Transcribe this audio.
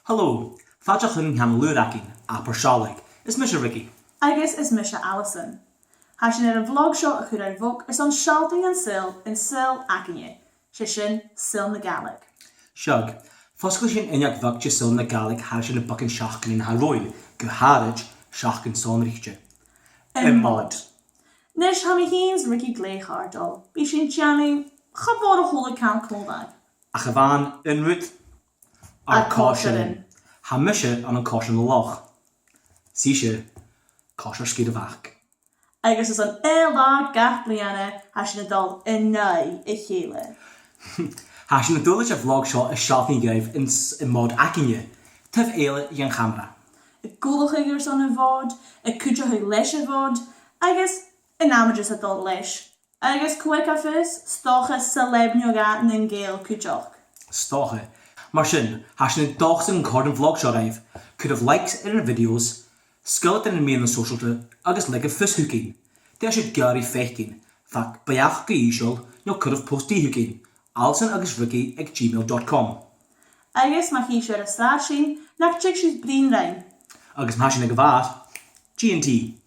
Hallo, fáilte chun cheann luúracin a Seálaigh. Is mis Ricky. Agus is Misha Allison. Tá sin ar a bhlog seo a chur ar bhog is an sealtaí an sil in sil acinne, sé sin sil na Gaelic. Seag, foscail sin ineach bhagte sil na Gaelic thar sin na bucin seachcan in Haróil, go háid seachcan sonríte. Mod. Nis ha mi híns Ricky Gléchardal, bí sin teanú chabór a hóla cam cóbag. A chafán inrúd ar cóisirin. Ha mise an cóisirin loch. Sí sé, cóisiir scíad a bhach. Agus is an éilá gach bliana ha sin adal in nai I chéile. Ha sin na dúlaid a bhlog seo is seachtnaí gaibh in mod acinne, tuh éile I an chamra. I gúlachaigir son a bhód, I cúteach leis a bhód, agus in amagus a dul leis. Agus cuaica fis, stocha sa lebnioga nin géal cúteach. Stocha. Mar sin, ha sin na dochs an cord an vlog seo raibh, could have likes in our videos, scilt in me in the socialte, agus like a fishhookien. There should Gary fechtin, fac baiach geishol, no could have posty hookin. Alison agus Ricky at gmail.com. Agus ma chi siar a strashin, nach chick she's brin rein. Agus ma sin a gavad, G&T.